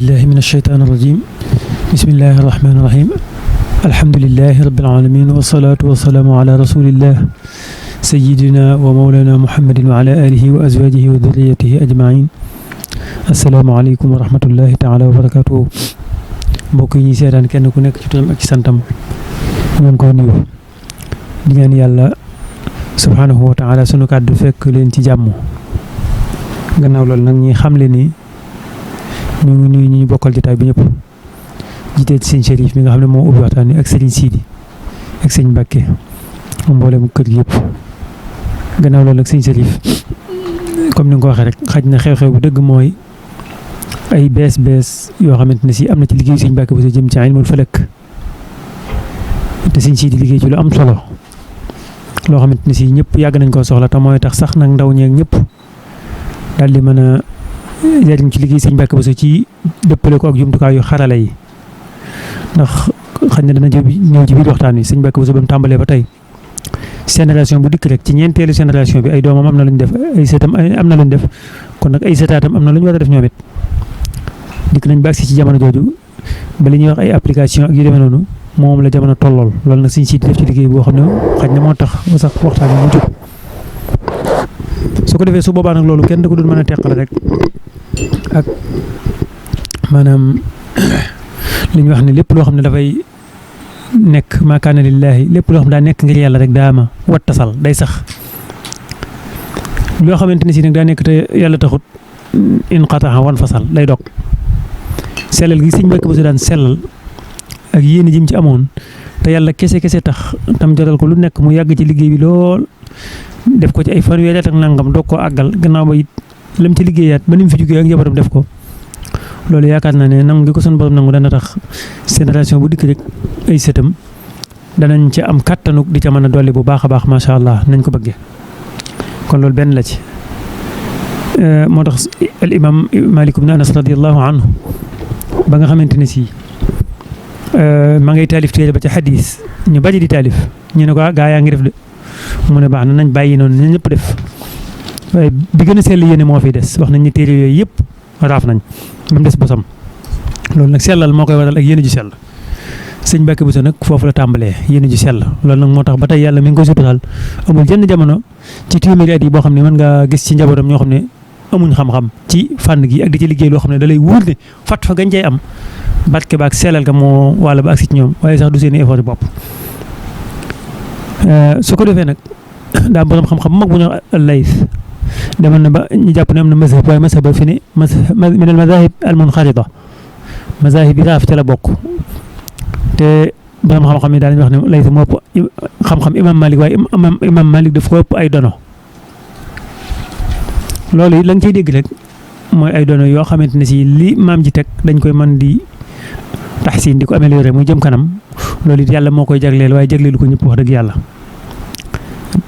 الله من الشيطان الرجيم بسم الله الرحمن الرحيم الحمد لله رب العالمين والصلاة والسلام على رسول الله سيدنا ومولانا محمد وعلى آله وأزواجه وذريته أجمعين السلام عليكم ورحمة الله تعالى وبركاته mbokk yi ñuy seetaan kenn ku nekk ci turam ak ci santam ñu ngi ko nuyu di ñaan yàlla subhanahu wa ta'ala sunu kàddu fekk leen ci jàmm gannaaw loolu nag ñi xamle ni ñu ngi nuyu ñu bokkal jotaay bi ñëpp jiite ci sëñ Chérif mi nga xam ne moo ubbi waxtaan wi ak sëriñ Sidi ak sëñ Mbacke mboolem kër gi yëpp gannaaw loolu nag sëñ Chérif comme ni nga ko waxee rek xaj na xew-xew bu dëgg mooy ay bees yoo xamante ne si am na ci liggéeyu sëñ Mbacke bu sa jëm ci ilmul falak te sëñ Sidi liggéey ci lu am solo loo xamante ne si ñëpp yàgg nañ koo soxla te mooy tax sax nag ndaw ñeeg ñëpp daal di mën a jariñ ci liggéey sëñ Mbacke bu sa ci dëppale ko ak jumtukaay yu xarala yi ndax xañ na dana ñëw ci biir waxtaan wi sëñ Mbacke bu sa ba mu tàmbalee ba tey génération bu dikk rek ci ñeenteelu génération bi ay doomam am na lu ñu def ay sëtam am na lu ñu def kon nag ay sëtaatam am na lu ñu war a def ñoom it dikk nañ ba agsi ci jamono jooju ba li ñuy wax ay application ak yu demee noonu moom la jamono tollool loolu nag sëñ si def ci liggéey boo xam ne xaj na moo tax ba sax waxtaan wi mu jóg su ko defee su boobaa nag loolu kenn da ko doon mën a teqale rek ak maanaam li ñu wax ne lépp loo xam ne dafay nekk maakaana lillaahi lépp loo xam ne daa nekk ngir yàlla rek daa ma wattasal day sax loo xamante ne si nag daa nekk te yàlla taxut inqataa wan fasal day dog sellal gi sëñ Mbacke bu sa daan sellal ak yéene jim ci amoon te yàlla kese tax tam jotal ko lu nekk mu yàgg ci liggéey bi lool def ko ci ay fanweeri at ak nangam doog koo àggal gannaaw ba it lam ci liggéeyaat ba ni mu fi jógee ak njabootam def ko loolu yaakaar naa ne nangu gi ko sunu borom nangu dana tax génération bu dikk rek ay sëtam danañ ci am kattanuk di ca mën a dolli bu baax a baax macha allah nañ ko bëggee kon loolu benn la ci moo tax al imam Malik ibn Anas radiyallahu anhu ba nga xamante ne si ma ngay taalif téere ba ca xadis ñu bari di taalif ñu ne ko gaa yaa ngi def de mu ne baax na nañ bàyyi noonu nañ ñëpp def waaye bi gën a sell yéene moo fiy des wax nañ ne téere yooyu yëpp raaf nañ ba mu des bosam loolu nag sellal moo koy waral ak yéene ju sell sëñ Mbacke Bousso nag foofu la tàmbalee yéene ju sell loolu nag moo tax ba tey yàlla mi ngi koy suturaal amul jenn jamono ci téeméeri at yi boo xam ne mën nga gis ci njabootam ñoo xam ne amuñ xam-xam ci fànn gi ak di ci liggéey loo xam ne da lay wóor ne fat fa gañ cay am barke ba ak sellal ga moo wala ba ak si ci ñoom waaye sax du seen effort bopp su ko defee nag daa borom xam-xam mag bu ñu Layth demoon na ba ñu jàpp ne am na mazhab waaye mazhab ba fi ne min al mazahib al munxarida mazahib yi raaf ca la bokk te borom xam-xam yi daal ñu wax ne Layth moo ëpp xam-xam imam Malik waaye imam Malik daf ko ëpp ay dono loolu it la nga ciy dégg rek mooy ay dono yoo xamante ne si li maam ji teg dañ koy mën di taxsin di ko améliorer muy jëm kanam loolu it yàlla moo koy jagleel waaye jagleelu ko ñëpp wax dëgg yàlla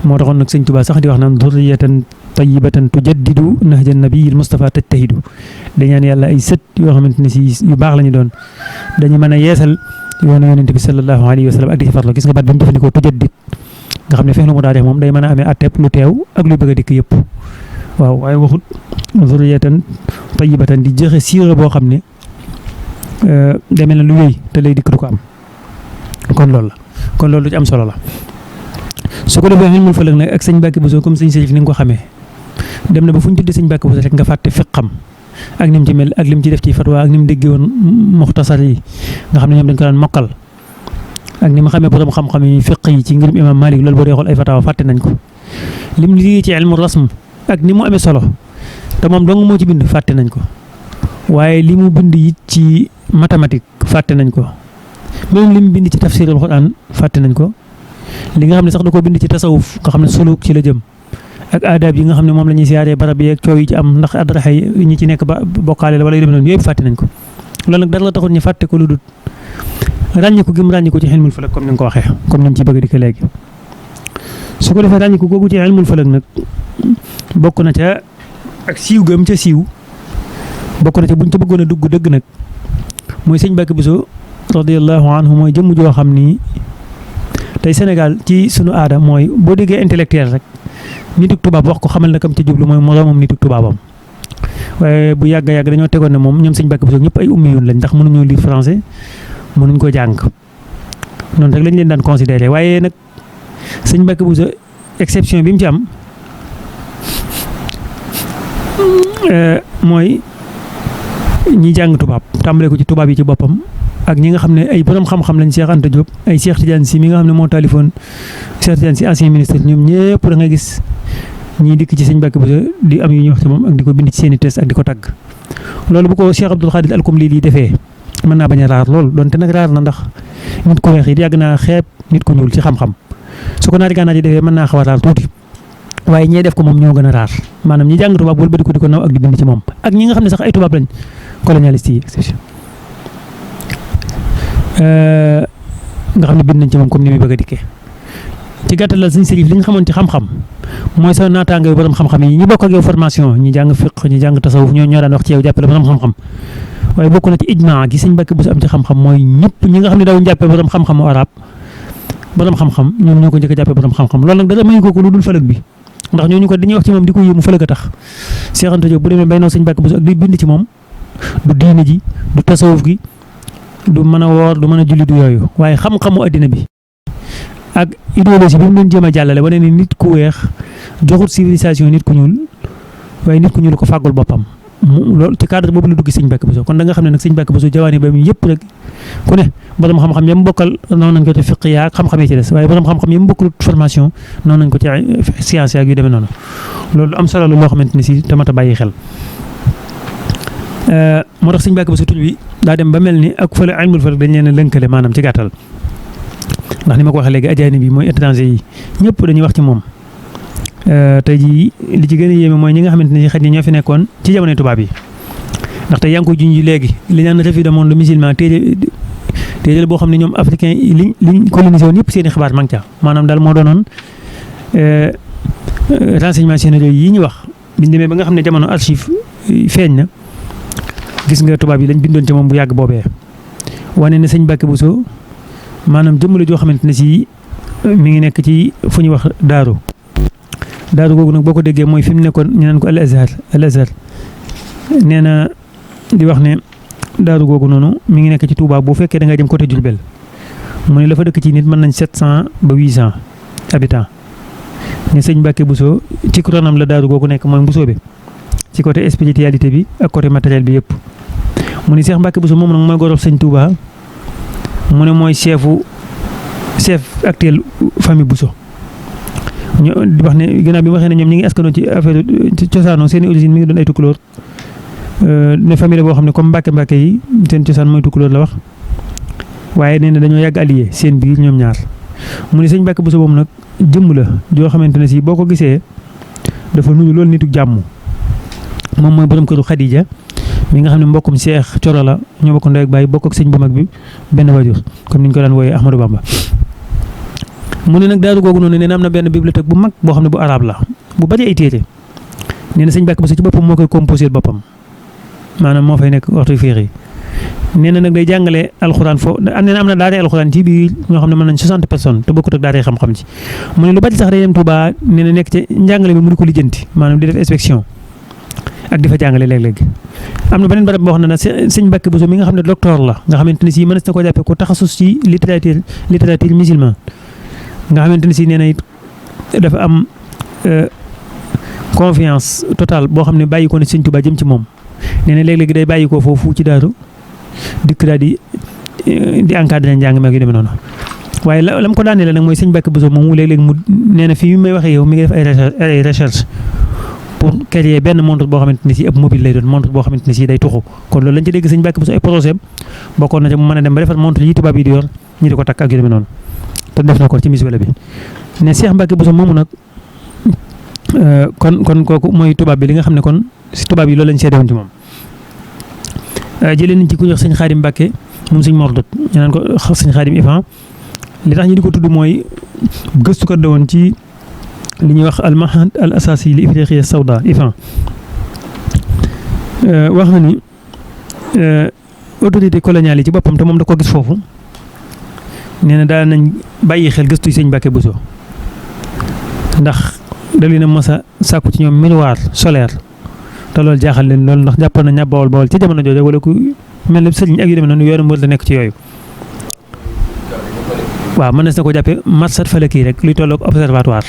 moo taxoon nag sëñ Tuubaa sax di wax naan durriyatan tayyibatan tujaddidu nahja nabiyil Mustafa tajtahidu dañaan yàlla ay sët yoo xamante ne si yu baax la ñu doon dañu mën a yeesal yoonu yonent bi sallallahu alayhi wa sallam ak di ci farlo gis nga baat bi mu jëfandikoo tujaddid nga xam ne fex lu mu daa def moom day mën a amee atteb lu teew ak lu bëgg a dikk yëpp waaw waaye waxut durriyatan tayyibatan di joxe siira boo xam ne demee na lu wéy te lay dikk du ko am kon loolu lu ci am solo la su ko defee ilmul falak nag ak sëñ Mbacke Bousso comme sëñ Chérif ni nga ko xamee dem na ba fu ñu tuddee sëñ Mbacke Bousso rek nga fàtte fiqam ak ni mu ci mel ak li mu ci def ci fatwa ak ni mu déggee woon muxtasar yi nga xam ne ñoom dañ ko daan mokkal ak ni ma xamee borom xam-xam yi fiq yi ci ngirum imam Malik loolu boo dee xool ay fatawa fàtte nañ ko lim liggéey ci ilmu rasm ak ni mu amee solo te moom dong moo ci bind fàtte nañ ko waaye li mu bind it ci mathématique fàtte nañ ko même li mu bind ci tafsirul Quran fàtte nañ ko li nga xam ne sax da ko bind ci tasawuf nga xam ne suluk ci la jëm ak adab yi nga xam ne moom la ñuy siyaaree barab yi ak coow yi ci am ndax adraxa yi ñi ci nekk ba bokkaale la wala yu demee noonu yëpp fàtte nañ ko loolu nag dara la taxul ñu fàtte ko lu dul ràññiku gi mu ràññiku ci ilmul falak comme ni nga ko waxee comme ni ñu ci bëgg di ko léegi su ko defee ràññiku googu ci ilmul falak nag bokk na ca ak siiw gëm ca siiw bokk na ca buñ ca bëggoon a dugg dëgg nag mooy sëñ Mbacke Bousso radiyallahu anhu mooy jëmm joo xam ni tey Sénégal ci sunu aada mooy boo déggee intellectuel rek nituk tubaab wax ko xamal na kam ca jublu mooy moroomam nituk tubaabam waaye bu yàgg yàgg dañoo tegoon ne moom ñoom sëñ Mbàkke Buso ñëpp ay ummi yoon lañ ndax mënuñoo lire français mënuñ ko jàng noonu rek lañ leen daan considéré waaye nag sëñ Mbàkke Buso exception bi mu ci am mooy ñi jàng tubaab tàmbale ko ci tubaab yi ci boppam ak ñi nga xam ne ay borom xam-xam lañ Cheikh Anta Diop ay Cheikh Tidiane Sy mi nga xam ne moo taalifoon Cheikh Tidiane Sy ancien ministre ñoom ñëpp da nga gis ñii dikk ci sëñ Mbàkke Buso di am yu ñu wax ci moom ak di ko bind ci seen i test ak di ko tagg loolu bu ko Cheikh Abdoul Khadir Alkomli lii defee mën naa bañ a raar lool donte nag raar na ndax nit ku weex yi yàgg naa xeeb nit ku ñuul ci xam-xam su ko naari gànnaar yi defee mën naa xaw a raar tuuti waaye ñee def ko moom ñoo gën a raar maanaam ñi jàng tubaab wala ba di ko naw ak di bind ci moom ak ñi nga xam ne sax ay tubaab lañ colonialiste yi nga xam ne bind nañ ci moom comme ni muy bëgg a dikkee ci gàttal la sëñ Sërif li ñu xamoon ci xam-xam mooy sa naataango yu borom xam-xam yi ñi bokk ak yow formation ñi jàng fiq ñi jàng tasawuf ñoo daan wax ci yow jàppale borom xam-xam waaye bokk na ci ijmaa gi sëñ Mbàkke Buso am ci xam-xam mooy ñëpp ñi nga xam ne daw jàppee borom xam-xamu arab borom xam-xam ñoom ñoo ko njëkk a jàppee borom xam-xam loolu nag dara mayu ko lu dul fëlëg bi ndax ñooñu ko dañuy wax ci moom di ko yéemu fëlëg a tax Cheikh Anta Diop bu demee bay naw sëñ Mbàkke Buso ak di bind ci moom du diine ji du tasawuf gi du mën a woor du mën a julli du yooyu waaye xam-xamu addina bi ak idéologie bi mu doon jéem a jàllale wane ni nit ku weex joxut civilisation nit ku ñuul waaye nit ku ñuul ko fàggul boppam loolu ci cadre boobu la dugg sëñ Mbàkke Buso kon da nga xam ne nag sëñ Mbàkke Buso jawaani ba mu yëpp rek ku ne borom xam-xam yam bokkal noonu nañ ko ci fiq yaa xam-xam yi ci des waaye borom xam-xam yam bokkul formation noonu nañ ko ci science yaa yu demee noonu loolu am solo la loo xamante ni si tamit a bàyyi xel moo tax sëñ Mbàkke Buso tuñ wi daa dem ba mel ni ak fële ilmul falak dañ leen a lënkale maanaam ci gàttal ndax ni ma ko waxee léegi ajaani bi mooy étranger yi ñëpp dañuy wax ci moom tey jii li ci gën a yéeme mooy ñi nga xamante ne xëy na ñoo fi nekkoon ci jamonoy tubaab yi ndax tey yaa ngi ko junj léegi li naan revue du monde musulman téere boo xam ne ñoom africain yi liñ colonisé woon yëpp seen i xibaar ma ngi ca maanaam daal moo doonoon renseignements généraux yi ñu wax biñ demee ba nga xam ne jamono archive feeñ na gis nga tubaab yi lañ bindoon ci moom bu yàgg boobee wane ne sëñ Mbàkke Buso maanaam jëmm la joo xamante ne si mi ngi nekk ci fu ñuy wax daaru googu nag boo ko déggee mooy fi mu nekkoon ñu naan ko al azhar nee na di wax ne daaru googu noonu mi ngi nekk ci Touba bu fekkee da ngay dem côté Diourbel mu ne la fa dëkk ci nit mën nañ 700 ba 800 habitants ne sëñ Mbàkke Buso ci ronam la daaru googu nekk mooy Mbusoo bi ci côté spiritualité bi ak côté matériel bi yëpp mu ne Cheikh Mbàkke Buso moom nag mooy gorob sëñ Touba mu ne mooy chef actuel famille Buso ñu di wax ne ginnaaw bi waxee ne ñoom ñi ngi askanoo ci affaire cosaanoo seen i origine mi ngi doon ay tukulóor ne famille boo xam ne comme Mbàkke yi seen cosaan mooy tukulóor la wax waaye nee na dañoo yàgg allié seen biir ñoom ñaar mu ne sëñ Mbàkke Buso moom nag jëmm la joo xamante ne si boo ko gisee dafa nuyu loolu nitu jàmm moom mooy borom këru Xadija mi nga xam ne mbokkum Seex Coro la ñoo bokk ndey ak baay bokk ak sëñ bu mag bi benn wajur comme ni ñu ko daan wooyee Ahmadou Bamba mu ne nag daaru googu noonu nee na am na benn bibliothèque bu mag boo xam ne bu arabe la bu bari ay téere nee na sëñ Mbàkke Buso ci boppam moo koy composé boppam maanaam moo fay nekk waxtu féex yi nee na nag day jàngale alxuraan foo nee na am na daaree alxuraan ci biir ñoo xam ne mën nañ 60 personnes te bokkut ak daaree xam-xam ci mu ne lu bari sax day dem Touba nee na nekk ci njàngale bi mu di ko lijjanti maanaam di def inspection ak di fa jàngale léeg-léeg am na beneen barab boo xam ne nag sëñ Mbàkke Buso mi nga xam ne docteur la nga xamante ne si mënees na ko jàppee ko taxasus ci littérature musulman nga xamante ne si nee na it dafa am confiance totale boo xam ne bàyyi ko ne sëñ Touba jëm ci moom nee na léeg-léeg day bàyyi ko foofu ci daaru dikk daal di encadré njàng meeg yu demee noonu waaye la mu ko daanee la nag mooy sëñ Mbàkke Buso moom léeg-léeg mu nee na fii may waxee yow mi ngi def ay recherche pour créer benn montre boo xamante ne si ëpp mobile lay doon montre boo xamante ne si day tuxu kon loolu lañ ci dégg sëñ Mbàkke Buso ay projet bokkoon na ca mu mën a dem ba defar montre yi tubaab yi di yor ñu di ko takk ak yu demee noonu te def na ko ci misuwala bi ne Cheikh Mbàkke Buso moomu nag kon kooku mooy tubaab bi li nga xam ne kon si tubaab yi loolu lañ seede woon ci moom jëlee nañ ci ku ñuy wax sëñ Xaadim Mbàkke moom sëñ Mor Dot ñu naan ko sëñ Xaadim Ifan li tax ñu di ko tudd mooy gëstukat da woon ci li ñuy wax al mahad al asasi li ifriqiya sawda Ifan wax na ni autorité coloniale yi ci boppam te moom da ko gis foofu nee na daal nañ bàyyi xel gëstu sëñ Mbàkke Buso ndax da leen a mës a sàkku ci ñoom miroir solaire te loolu jaaxal leen loolu ndax jàppoon na ña bawol ca jamono jooju wala ku mel ne sëriñ ak yu demee noonu yoonu murid la nekk ci yooyu. waaw mën na ko jàppee marsat falaki rek luy tolloog observatoire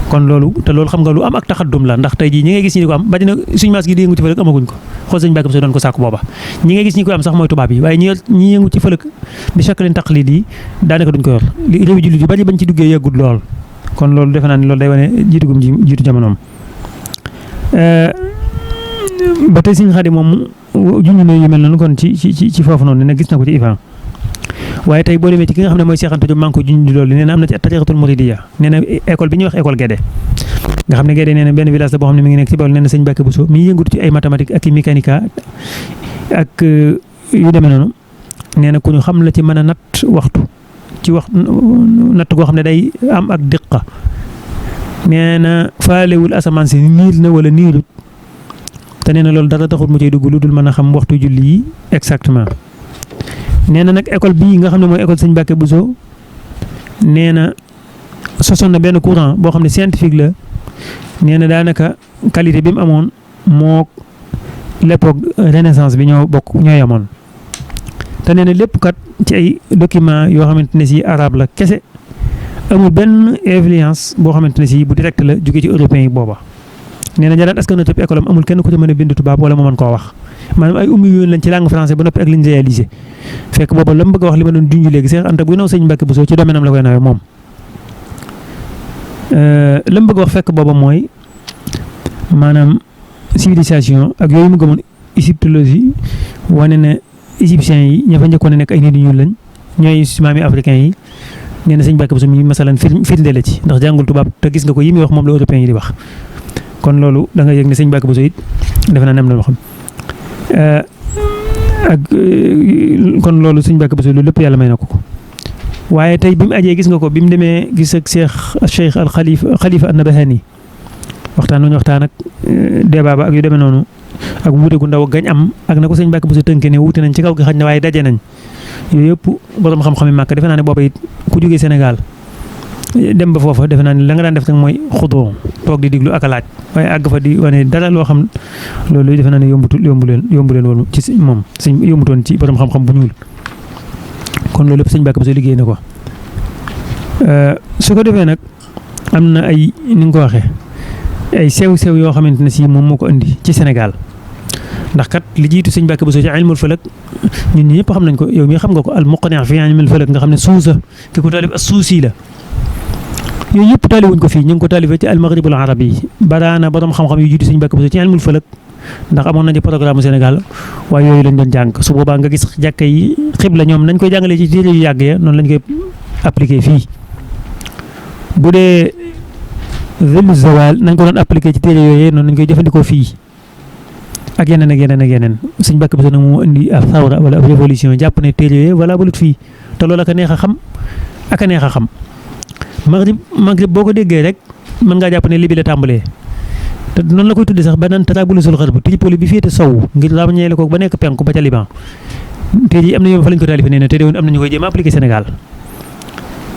kon loolu te loolu xam nga lu am ak taxaddum la ndax tey jii ñi ngay gis ñi di ko am ba dina suñu maas gi di yëngu ci fëlëk amaguñ ko xool sëñ Mbàkke Buso doon ko sàkku booba ñi ngay gis ñi koy am sax mooy tubaab yi waaye ñi yëngu ci fëlëk bi shaklin taqlid yi daanaka duñ ko yor li réew jullit yu bari bañ ci duggee yàggul lool kon loolu defe naa ne loolu day wane jiitu jamonoom ba tey Sëñ Xaadim moom junj na yu mel noonu kon ci foofu noonu ne gis na ko ci Ivan waaye tey boo demee ci ki nga xam ne mooy Cheikh Anta Diop maa ngi ko junj loolu nee na am na ci tariqatul muridiyya nee na école bi ñuy wax école Guédé nga xam ne Guédé nee na benn village la boo xam ne mi ngi nekk ci Bawol nee na Sëñ Mbàkke Buso mi yëngatu ci ay mathématiques ak i mécanique ak yu demee noonu nee na ku ñu xam la ci mën a natt waxtu ci natt goo xam ne day am ak diqa nee na faalewul asamaan si niil na wala niilut te nee na loolu dara taxut mu cay dugg lu dul mën a xam waxtu julli yi exactement nee na nag école bii nga xam ne mooy école Sëñ Mbàkke Buso nee na sosoon na benn courant boo xam ne scientifique la nee na daanaka qualité bi mu amoon moo l'époque renaissance bi ñoo yamoon te nee na lépp kat ci ay document yoo xamante ne si arabe la kese amul benn influence boo xamante ne si bu direct la jóge ci européens yi booba nee na ña daan askan wi école am amul kenn ku ci mën a bind tubaab wala mu mën koo wax maanaam ay ummi yoon lañ ci langue français ba noppi ak liñ réalisé fekk booba la mu bëgg a wax li ma doon junj léegi Cheikh Anta buy naw Sëñ Mbàkke Buso ci domaine am la koy nawee moom la mu bëgg a wax fekk booba mooy maanaam civilisation ak yooyu mu gëmoon égyptologie wane ne égyptiens yi ña fa njëkkoon a nekk ay nit ñu ñuul lañ ñooy maami africains yi nee na Sëñ Mbàkke Buso mi masalan firnde la ci ndax jàngul tubaab te gis nga ko yi muy wax moom la européens yi di wax kon loolu da nga yëg ne Sëñ Mbàkke Buso it defe naa ne am na loo xam ak kon loolu Sëñ Mbàkke Buso loolu lépp yàlla may na ko waaye tey bi mu ajee gis nga ko bi mu demee gis ak Cheikh al Khalifa an-Nabahani waxtaan nañu waxtaan ak débat ba ak yu demee noonu ak wuute gu ndaw gañ am ak na ko Sëñ Mbàkke Buso tënke ne wuute nañ ci kaw gi xaj na waaye daje nañ yooyu yëpp borom xam-xam yi màkk defe naa ne booba it ku jógee Sénégal dem ba foofa defe naa ne la nga daan def nag mooy xudoo toog di diglu ak a laaj waaye àgg fa di wane dara loo xam loolu defe naa ne yombu leen woon ci moom suñ yombutoon ci borom xam-xam bu ñuul kon loolu lépp Sëñ Mbàkke Buso liggéey na ko su ko defee nag am na ay ni nga ko waxee ay sew-sew yoo xamante ne si moom moo ko indi ci Sénégal ndax kat li jiitu Sëñ Mbàkke Buso ci ilmul falak ñun ñëpp xam nañ ko yow mii xam nga ko al muqni' fi ilmul falak nga xam ne suusa ki ko taalif as suusi la yooyu yëpp taaliwuñ ko fii ñu ngi ko taalifee ci al maghribul arabi baraana borom xam-xam yu jiitu Sëñ Mbàkke Buso ci ilmul falak ndax amoon nañu programme Sénégal waaye yooyu lañ doon jàng su boobaa nga gis jàkka yi xibla ñoom nañ koy jàngalee ci téere yu yàgg ya noonu lañ koy appliqué fii bu dee zillu zawal nañ ko doon appliqué ci téere yooyu noonu lañ koy jëfandikoo fii ak yeneen ak yeneen ak yeneen Sëñ Mbàkke Buso nag moo indi ab thawra wala ab révolution jàpp ne téere yooyu voilà balut fii te loolu ak a neex a xam ak a neex a xam maghrib boo ko déggee rek mën ngaa jàpp ne Libi la tàmbalee te noonu la koy tuddee sax ba naan Tarabulusul Gharb Tripoli bi féete sow ngir ràññeele ko ba nekk penku ba ca Liban téere yi am na yoon fa lañ ko taalifee nee na te am na ñu koy jéem a appliqué Sénégal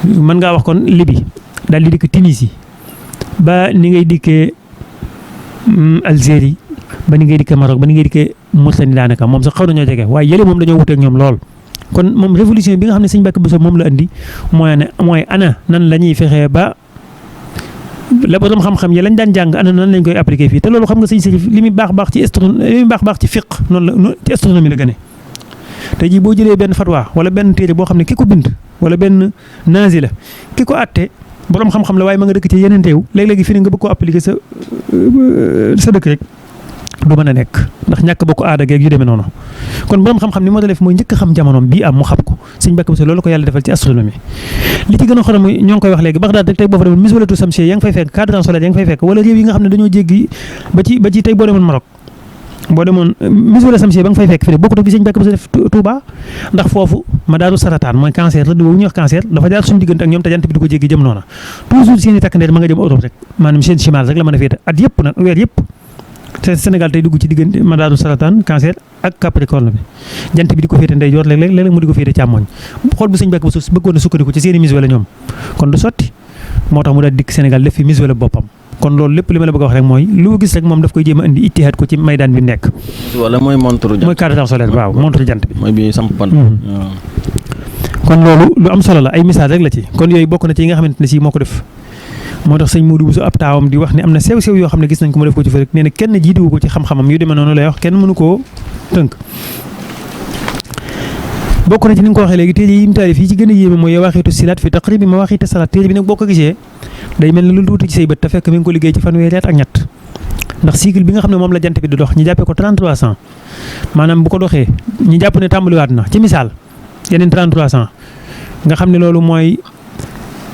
mën ngaa wax kon Libi daal di dikk Tunisie ba ni ngay dikkee Algérie ba ni ngay dikkee Maroc ba ni ngay dikkee Mauritanie daanaka moom sax xaw nañoo jege waaye yële moom dañoo wuteeg ñoom lool. kon moom révolution bi nga xam ne Sëñ Mbàkke Buso moom la andi mooy ana nan la ñuy fexee ba la borom xam-xam yi lañ daan jàng ana nan lañ koy appliqué fii te loolu xam nga sëñ Sërif li muy baax baax ci fiq noonu la ci astronomie la gëne te jii boo jëlee benn fatwa wala benn téere boo xam ne ki ko bind wala benn nazi la ki ko àtte borom xam-xam la waaye ma nga dëkk ci yeneen réew léeg-léegi fii nga bëgg koo appliqué sa dëkk rek du mën a nekk ndax ñàkk bokk aada geeg yu demee noonu kon borom xam-xam ni moo def mooy njëkk a xam jamonoom bii am mu xam ko Sëñ Mbàkke Buso loolu ko yàlla defal ci astronomie li ci gën a xorom ñoo ngi koy wax léegi Bagdad rek tey boo fa demoon miswalatu samsiya yaa ngi fay fekk cadran solaire yaa ngi fay fekk wala réew yi nga xam ne dañoo jéggi ba ci tey boo demoon Maroc boo demoon miswala samsiya ba nga fay fekk fi bokkut ak bi Sëñ Mbàkke Buso def Touba ndax foofu madaaru sarataan mooy cancer rëdd boobu ñuy wax cancer dafa jaar suñu diggante ak ñoom te jant bi du ko jéggi jëm noona toujours seen i takk ndeer ma nga jëm Europe rek maanaam seen chimal rek la mën a féete at yëpp nag weer yëpp te Sénégal tey dugg ci diggante madaaru sarataan cancer ak capricorne bi jant bi di ko féete ndeyjoor léeg-léeg mu di ko féete càmmoñ xool bu Sëñ Mbàkke Buso bëggoon a sukkandiku ci seen i miswala ñoom kon du sotti moo tax mu daal dikk Sénégal def fi miswala boppam kon loolu lépp li ma la bëgg a wax rek mooy lu gis rek moom daf koy jéem a indi ittihaad ko ci maydaan bi nekk. wala mooy montre jant mooy cadran solaire waaw montre jant bi. mooy bi samp ban. kon loolu lu am solo la ay misaal rek la ci kon yooyu bokk na ci yi nga xamante ne si moo ko def moo tax sëñ Modou Bousso ab taawam di wax ne am na sew-sew yoo xam ne gis nañ ko mu def ko ci fa rek nee na kenn jiituwu ko ci xam-xamam yu demee noonu lay wax kenn mënu koo tënk. bokk na ci ni nga ko waxee léegi téere yi mu taalif yi ci gën a yéeme mooy Yawaaqiitu Silaat fi taqriibi mawaaqiiti salaat téere bi nag boo ko gisee day mel ne lu tuuti ci say bët te fekk mi ngi ko liggéey ci fanweeri at ak ñett ndax cycle bi nga xam ne moom la jant bi di dox ñi jàppee ko 3300 maanaam bu ko doxee ñi jàpp ne tàmbaliwaat na ci misaal yeneen 3300 nga xam ne loolu mooy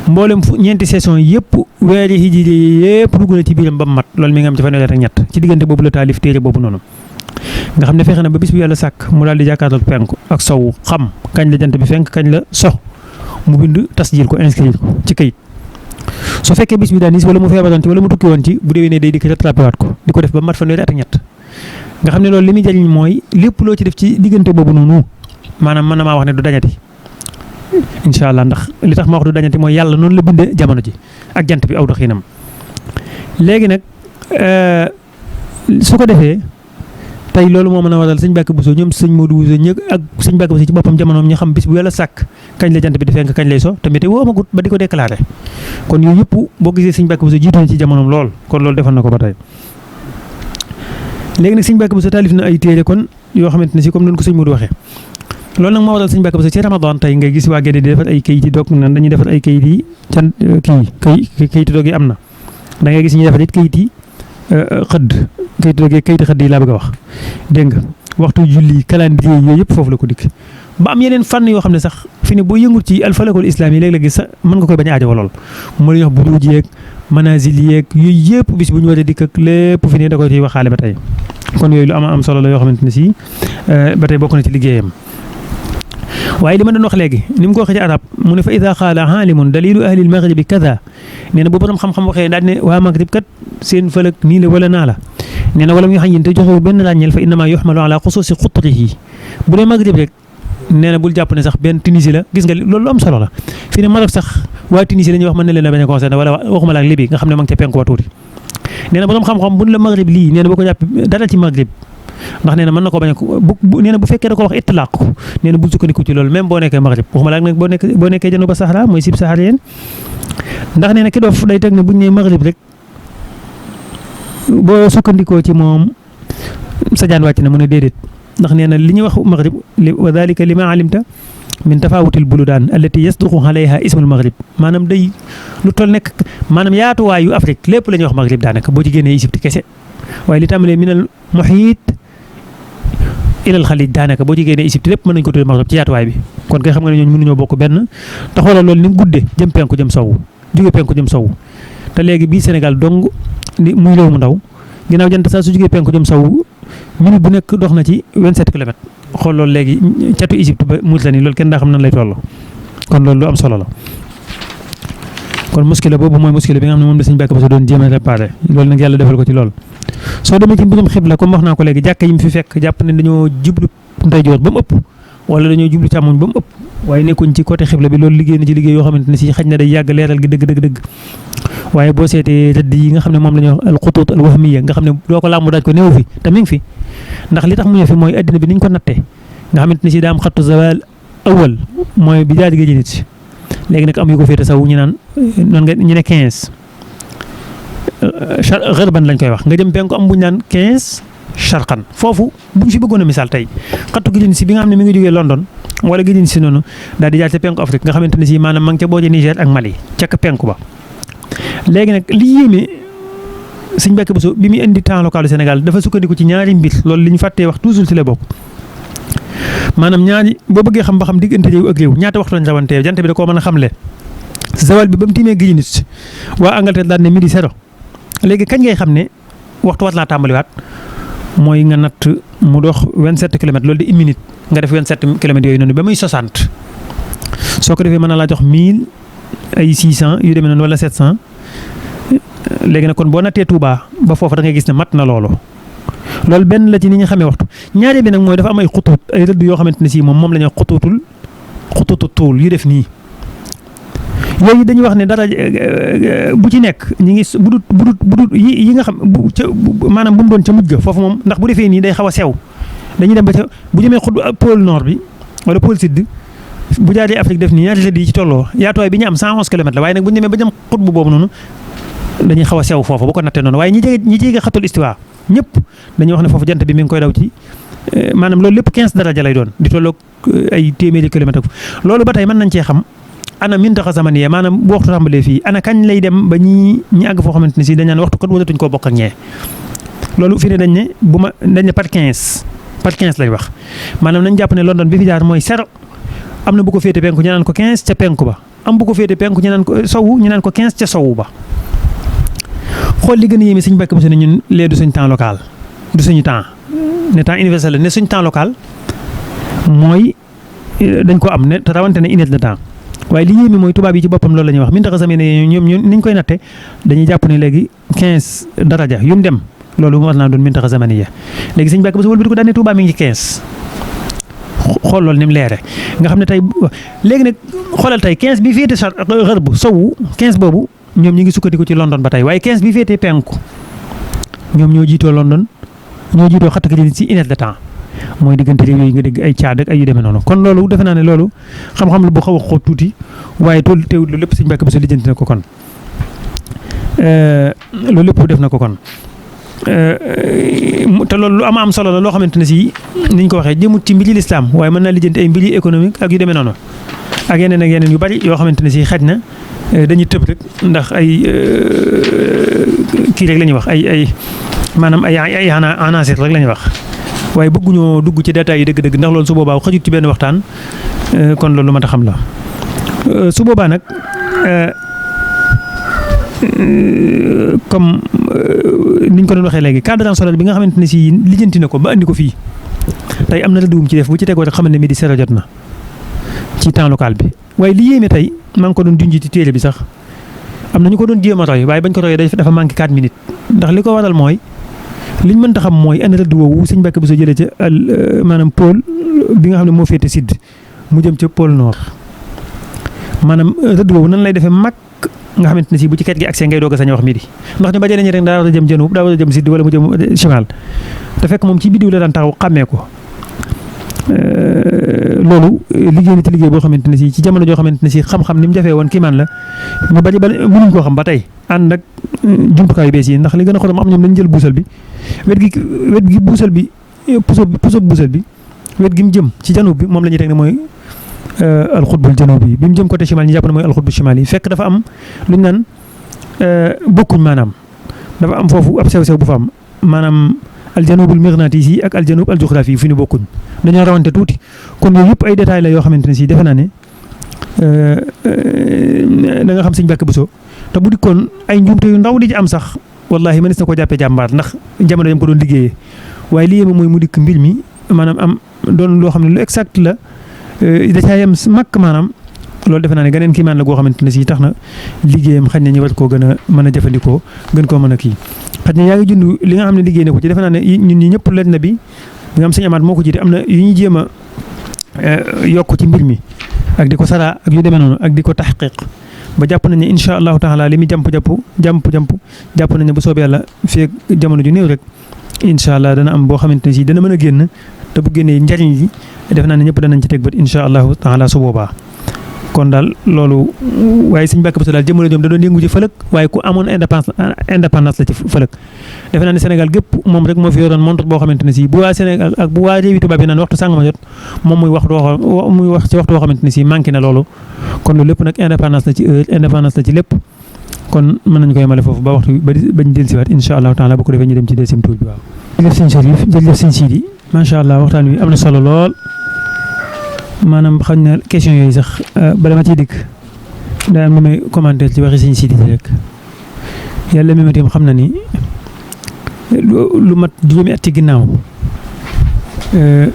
mboolem ñeenti session yëpp weeri hijri yëpp dugg na ci biiram ba mu mat loolu mi ngi am ci fanweeri at ak ñett ci diggante boobu la taalif téere boobu noonu nga xam ne fexe na ba bis bu yàlla sàkk mu daal di jàkkaarloog penku ak sowu xam kañ la jant bi fenk kañ la sox mu bind tasjil ko inscrire ko ci kayit su fekkee bis bi daan wala mu feebaroon ci wala mu tukki woon ci bu déwénee day dikk rattrapé waat ko di ko def ba mat fanweeri at ak ñett nga xam ne loolu li muy jariñ mooy lépp loo ci def ci diggante boobu noonu maanaam mën na maa wax ne du dañati incha allah ndax li tax ma wax du dañati mooy yàlla noonu la bindee jamono ji ak jant bi aw doxinam léegi nag su ko defee tey loolu moo mën a waral sëñ Mbàkke Buso ñoom sëñ Modou Buso ñëg ak sëñ Mbàkke Buso ci boppam jamonoom ñu xam bis bu yàlla sàkk kañ la jant bi di fenk kañ lay so te météo amagut ba di ko déclaré kon yooyu yëpp boo gisee sëñ Mbàkke Buso jiitu na ci jamonoom lool kon loolu defal na ko ba tey léegi nag sëñ Mbàkke Buso taalif na ay téere kon yoo xamante ne si comme noonu ko sëñ Modou waxee loolu nag moo waral sëñ Mbàkke Buso ci Ramadan tey ngay gis waa Gédé di defar ay kayit yi doog nan dañuy defar ay kayit yi can kayit doog yi am na da ngay gis ñuy defar it kayit yi xëdd kayit xëdd yi laa bëgg a wax dégg nga waxtu julli calendrier yooyu yëpp foofu la ko dikk ba am yeneen fànn yoo xam ne sax fi ne boo yëngut ci alfalakul islam yi léeg-léeg sax mën nga koy bañ a aajo lool mu la ñuy wax buruuj yeeg manazil yeeg yooyu yëpp bis bu ñu war a dikk ak lépp fi ne da koy ciy waxaale ba tey kon yooyu lu am solo la yoo xamante ne si ba tey bokk na ci liggéeyam waaye li ma doon wax léegi ni mu ko waxee ci arab mu ne fa ida qaala aalimun dalilu ahli lmaghribi kada nee na bu borom xam-xam waxee daal ne waa maghrib kat seen fëlëg nii la wala naa la nee na wala mu xañ te joxewu benn ràññeel fa innama yuhmalu ala xusuusi xutrihi bu dee maghrib rek nee na bul jàpp ne sax benn Tunisie la gis nga loolu lu am solo la fii ne Maroc sax waa Tunisie la ñuy wax mën na leen a bañ a concerné wala waxuma la ak Libi nga xam ne ma ngi ca penku wa tuuti nee na borom xam-xam buñ la maghrib lii nee na boo ko jàpp dara ci maghrib ndax nee na mën na ko bañ a bu nee na bu fekkee da ko wax itlaaq ko nee na bul sukkandiku ci loolu même boo nekkee maghrib waxuma la ak nag boo nekkee januba Sahara mooy sib sahariyeen ndax nee na ki doof day teg ne buñ nee maghrib rek boo sukkandikoo ci moom sa jaan wàcc na mu ne déedéet ndax nee na li ñuy wax maghrib wa dalika li ma alimta min tafawutil buludaan allati yasduqu alayha ismul maghrib maanaam day lu toll nekk maanaam yaatuwaayu Afrique lépp la ñuy wax maghrib daanaka boo ci génnee Égypte kese waaye li tàmbalee minal muhiit ilal xalij daanaka boo ci génnee Égypte lépp mën nañu ko tuddee maghrib ci yaatuwaay bi kon kay xam nga ne ñooñu mënuñoo bokk benn te xoolal loolu ni mu guddee jëm penku jëm sowu jóge penku jëm sowu te léegi bii Sénégal dong muy réew mu ndaw ginnaaw jant saa su jógee penku jëm sowu minute bu nekk dox na ci 27 kilomètres xool loolu léegi catu Égypte ba Mauritanie loolu kenn daa xam nan lay toll kon loolu lu am solo la kon muskila boobu mooy muskila bi nga xam ne moom la Sëñ Mbàkke Buso doon jéem a réparé loolu nag yàlla defal ko ci lool soo demee ci mbirum xibla comme wax naa ko léegi jàkka yi mu fi fekk jàpp ne dañoo jublu ndeyjoor ba mu ëpp wala dañoo jublu càmmoñ ba mu ëpp waaye nekkuñ ci côté xibla bi loolu liggéey na ci liggéey yoo xamante ne si xaj na day yàgg leeral gi dëgg waaye boo seetee rëdd yi nga xam ne moom la ñuy wax al xutuut al wahmiya nga xam ne doo ko làmbu daaj ko néew fi te mi ngi fi ndax li tax mu ñëw fi mooy addina bi niñ ko nattee nga xamante ne si daa am xattu zawal awal mooy bi daal di géej nit léegi nag am yu ko féete saw ñu naan noonu nga ñu ne 15 xërban lañ koy wax nga jëm penku am bu ñu naan 15 charqan foofu buñ fi bëggoon a misaal tey xattu géej si bi nga xam ne mi ngi jógee London wala géej si noonu daal di jaar ca penku Afrique nga xamante ne si maanaam ma ngi ca booje Niger ak Mali ca penku ba léegi nag li yéeme Sëñ Mbàkke Buso bi muy indi temps local du Sénégal dafa sukkandiku ci ñaari mbir loolu li ñu fàttee wax toujours ci la bokk maanaam ñaari boo bëggee xam ba xam diggante réew ak réew ñaata waxtu lañ rawantee jant bi da koo mën a xamle zawal bi ba mu tiimee géej nit waa Angleterre daan ne midi zéro léegi kañ ngay xam ne waxtu war naa tàmbaliwaat mooy nga natt mu dox 27 kilomètres loolu di une minute nga def 27 kilomètres yooyu noonu ba muy 60 soo ko defee mën na laa jox 1000 ay 600 yu demee noonu wala 700 léegi nag kon boo nattee Touba ba foofu da ngay gis ne mat na loolu benn la ci ni ñu xamee waxtu ñaareel bi nag mooy dafa am ay xutuut ay rëdd yoo xamante ne si moom la ñuy wax xutuutu tuul yu def nii yooyu dañuy wax ne dara bu ci nekk ñi ngi budut yi nga xam maanaam bu mu doon ca mujj ga foofu moom ndax bu defee nii day xaw a sew dañuy dem ba ca bu jëmee xut pôle nord bi wala pôle sud bu jaaree Afrique def nii ñaari rëdd yi ci tolloo yaatuwaay bi ñu am 111 kilomètres la waaye nag bu ñu demee ba jëm xut bu boobu noonu dañuy xaw a sew foofu bu ko nattee noonu waaye ñi jege xatul istiwa ñëpp dañuy wax ne foofu jant bi mi ngi koy daw ci maanaam loolu lépp 15 daraja lay doon di tolloog ay téeméeri kilomètres loolu ba tey mën nañ cee xam ana mintaxa zamaniya maanaam bu waxtu tàmbalee fii ana kañ lay dem ba ñi àgg foo xamante ne si dañ naan waxtu kat wadatuñ koo bokk ak ñee loolu fii ne dañ ne par 15 lay wax maanaam nañ jàpp ne London bi fi jaar mooy 0 am na bu ko féete penku ñu naan ko 15 ca penku ba am bu ko féete penku ñu naan ko sowu ñu naan ko 15 ca sowu ba xool li gën a yéeme suñu Mbàkke Buso ne ñun lee du suñ temps local du suñu temps ne temps universel la ne suñ temps local mooy dañ ko am ne te rawante ne unité de temps waaye li yéeme mooy tubaab yi ci boppam loolu la ñuy wax mintaxa zamaniya ñoom niñ koy natte dañuy jàpp ne léegi 15 daraja yu mu dem loolu war naa doon mintaxa zamaniya léegi suñu Mbàkke Buso wëlbati ko daan ne Tuubaa mi ngi 15 xool loolu ni mu leere nga xam ne tey léegi nag xoolal tey 15 bi féete xër bu sowu 15 boobu ñoom ñi ngi sukkandiku ci London ba tey waaye 15 bi féete penku ñoom ñoo jiitoo London ñoo jiitoo xatt ka jëli ci unité de temps mooy diggante réew yi nga dégg ay Caad ak ay yu demee noonu kon loolu defe naa ne loolu xam-xam la bu xaw a xóot tuuti waaye tool teewul loolu lépp Sëñ Mbàkke Buso lijjanti na ko kon loolu lépp def na ko kon te loolu lu am solo la loo xamante ne si niñ ko waxee jëmut ci mbiri lislaam waaye mën naa lijjanti ay mbiri économique ak yu demee noonu ak yeneen yu bari yoo xamante ne si xaj na dañuy tëb rek ndax ay kii rek la ñuy wax ay maanaam ay anaasir rek la ñuy wax waaye bëgguñoo dugg ci détails yi dëgg-dëgg ndax loolu su boobaa xajut ci benn waxtaan kon loolu mat a xam la su boobaa nag comme niñ ko doon waxee léegi cadre solaire bi nga xamante ne si lijjanti na ko ba andi ko fii tey am na la dugum ci def bu ci tegoo rek xamal ne midi sero jot na ci temps local bi waaye li yéeme tey maa ngi ko doon junj ci téere bi sax am na ñu ko doon jéem a roy waaye bañ ko royee dafa manqué 4 minutes ndax li ko waral mooy liñ mënta xam mooy ana rëdd woowu Sëñ Mbàkke Buso jëlee ca maanaam pôle bi nga xam ne moo féete sud mu jëm ca pôle nord maanaam rëdd woowu nan lay defee mag nga xamante ne si bu ci ket gi accès ngay doog a sañ wax midi ndax ñu bajee nañu rek daa war a jëm janub daa war a jëm sud wala mu jëm chimal te fekk moom ci biddiw la daan taxaw xàmmee ko loolu liggéey na ci liggéey boo xamante ne si ci jamono joo xamante ne si xam-xam ni mu jafee woon kii man la ñu bari ba mënuñ koo xam ba tey ànd ak jumtukaayu bees yi ndax li gën a xorom am ñoom dañu jël buusal bi wet gi buusal bi puso buusal bi wet gi mu jëm ci janub bi moom la ñuy teg ne mooy alxutbul janubi bi mu jëm côté chimal ñu jàpp ne mooy alxutbul chimal yi fekk dafa am lu ñu naan bokkuñ maanaam dafa am foofu ab sew-sew bu fa am maanaam aljanubul mignaatisi ak aljanub aljuxraafi yi fu ñu bokkuñ dañoo rawante tuuti kon yooyu yëpp ay détails la yoo xamante ne si defe naa ne da nga xam Sëñ Mbàkke Buso te bu dikkoon ay njuumte yu ndaw di ci am sax wallahi mënees na ko jàppee jàmbaar ndax jamono yam ko doon liggéeyee waaye li yéeme mooy mu dikk mbir mi maanaam am doon loo xam ne lu exact la da caa yem màkk maanaam loolu defe naa ne geneen kii maan la goo xamante ne si tax na liggéeyam xañ na ñu war koo gën a mën a jëfandikoo gën koo mën a kii xaj na yaa ngi jund li nga xam ne liggéey na ko ci defe naa ne ñun ñi ñëpp leen na bi nga am Sëñ Amaat moo ko jiite am na yu ñuy jéem a yokk ci mbir mi ak di ko saraa ak yu demee noonu ak di ko taxqiq ba jàpp nañ ne incha allahu taala li muy jàpp nañ ne bu soobee yàlla fii jamono ju néew rek incha allah dana am boo xamante ne si dana mën a génn te bu génnee njariñ li def naa ne ñëpp danañ ci teg bët incha allahu taala su boobaa kon daal loolu waaye Sëñ Mbàkke Buso daal jëmale ñoom da doon yëngu ci fëlëg waaye ku amoon indépendance la ci fëlëg defe naa ne Sénégal gépp moom rek moo fi yoroon montre boo xamante ne si bu waa Sénégal ak bu waa réewi tubaab yi naan waxtu sàngama jot moom muy wax ci waxtu boo xamante ne si manqué na loolu kon loolu lépp nag indépendance la ci heure indépendance la ci lépp kon mën nañu koy yemale foofu ba waxtu bañ dellusiwaat incha allahu taala bu ko defee ñu dem ci deuxième tour bi waaw. jërëjëf Sëñ Chérif jërëjëf Sëñ Sidi macha allah waxtaan wi am na solo lool maanaam xam na question yooyu sax bala ma ciy dikk daa am lu may commentaire ci waxi Sëñ Sidi rek yàlla mi ma tim xam na ni lu mat juróomi at ci ginnaaw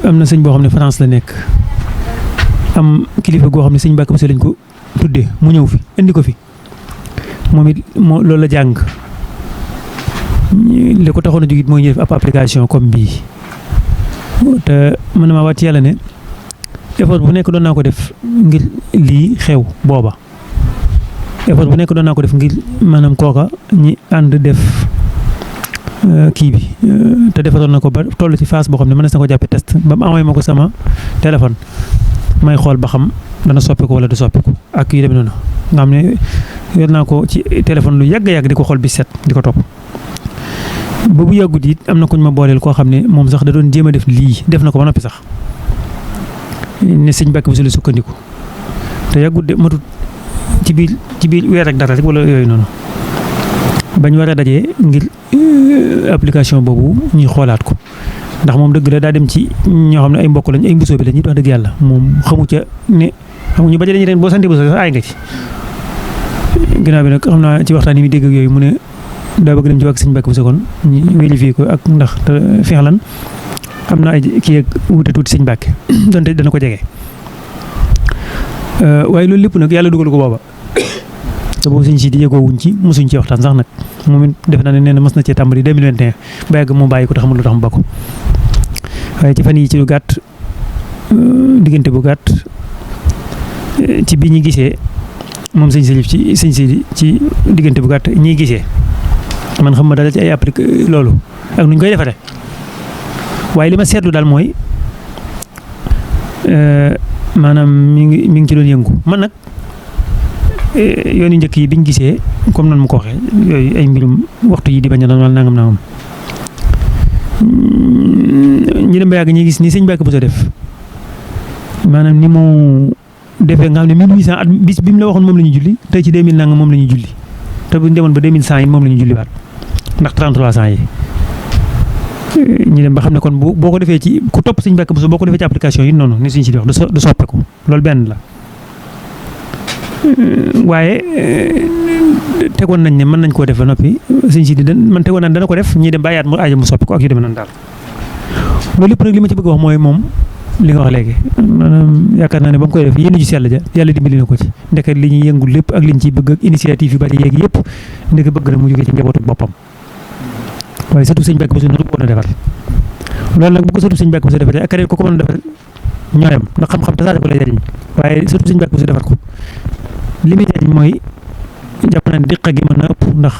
am na sëñ boo xam ne France la nekk am kilifa goo xam ne Sëñ Mbàkke Buso lañ ko tuddee mu ñëw fi indi ko fi moom it loolu la jàng li ko taxoon a jóg it mooy ñu def ab application comme bii te mën na maa waat ci yàlla ne effort bu nekk doon naa ko def ngir lii xew booba effort bu nekk doon naa ko def ngir maanaam kooka ñi ànd def kii bi te defaroon na ko ba toll ci phase boo xam ne mën na ko jàppee test ba mu envoyé ma ko sama téléphone may xool ba xam dana soppiku wala du soppiku ak yu demee noonu nga xam ne yor naa ko ci téléphone lu yàgg di ko xool bi set di ko topp. ba bu yàggut it am na kuñ ma booleel koo xam ne moom sax da doon jéem a def lii def na ko ba noppi sax ne sëñ Mbàkke Buso la sukkandiku te yàggut de matut ci biir weer ak dara rek wala yooyu noonu bañ war a dajee ngir application boobu ñuy xoolaat ko ndax moom dëgg la daa dem ci ñoo xam ne ay mbokk lañ ay mbusoo bi la ñuy wax dëgg yàlla moom xamu ca ne xamuñu ba dañuy ren boo santee Buso sax aay nga ci ginnaaw bi nag xam naa ci waxtaan yi muy dégg ak yooyu mu ne daa bëgg dem ci wàllu sëñ Mbàkke Buso kon ñu vérifié ko ak ndax te fexlan xam naa ay kii ak wute tuuti sëñ Mbàkke donte dana ko jege waaye loolu lépp nag yàlla dugal ko booba te boobu sëñ si di yëgoo wuñ ci mosuñ ci waxtaan sax nag moom it defe naa ne nee na mos na cee tàmbali 2021 ba yàgg mu bàyyi ko te xamul lu tax mu ba ko waaye ci fan yi ci lu gàtt diggante bu gàtt ci bi ñu gisee moom sëñ Salif ci sëñ si ci diggante bu gàtt ñiy gisee man xam ma dara ci ay appliqué loolu ak nuñ koy defaree waaye li ma seetlu daal mooy maanaam mi ngi ci doon yëngu man nag yoonu njëkk yi biñ gisee comme noonu mu ko waxee yooyu ay mbirum waxtu yi di bañ a doon wala nangam ñu dem ba yàgg ñuy gis ni sëñ Mbàkke Buso def maanaam ni mu defee nga xam ne 1800 at bis bi mu la waxoon moom la ñu julli tey ci 2000 nangam moom la ñu julli te bu ñu demoon ba 2100 yi moom la ñu julliwaat ndax 3300 yi ñu dem ba xam ne kon boo ko defee ci ku topp sëñ Mbàkke Buso boo ko defee ci application yi noonu ni suñ si di wax du soppeeku loolu benn la. waaye tegoon nañ ne mën nañ koo def ba noppi sëñ si di man tegoon nañ dana ko def ñii dem bàyyaat mu aaja mu soppi ko ak yu demee noonu daal loolu lépp nag li ma ci bëgg wax mooy moom li nga wax léegi maanaam yaakaar naa ne ba mu koy def yéen ju sell ja yàlla dimbali na ko ci ndeke li ñuy yëngul lépp ak li ñu ciy bëgg ak initiative yu bari yeeg yëpp ndeke bëgg na mu jógee ci njabootu boppam waaye surtout sëñ Mbàkke Buso nuru ko woon a defar loolu nag bu ko surtout sëñ Mbàkke Buso defaree ak keneen ko mën a defar ñooyam ndax xam-xam tasaare ko lay jariñ waaye surtout sëñ Mbàkke Buso defar ko li muy jariñ mooy jàpp naa ne diqa gi mën na ëpp ndax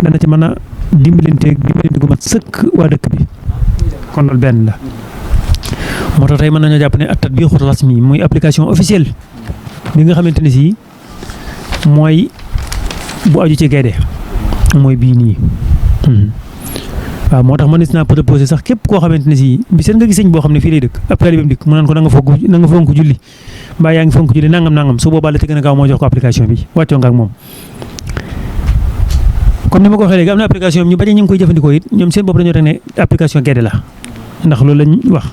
dana ci mën a dimbalante gu mat sëkk waa dëkk bi kon loolu benn la moo tax tey mën nañoo jàpp ne at-tatbiqu rasmi muy application officielle bi nga xamante ne si mooy bu aju ci gaynde mooy bii nii waaw moo tax mënees naa proposé sax képp koo xamante ne si bi seen nga gis sëñ boo xam ne fii lay dëkk ab taalibeem dikk mu naan ko na nga fonk julli mbaa yaa ngi fonk julli nangam su boobaa la ci gën a gaaw moo jox ko application bi wàccoo nga ak moom comme ni ma ko waxee léegi am na application ñu bari ñu ngi koy jëfandikoo it ñoom seen bopp dañoo teg ne application gaynde la ndax loolu lañ wax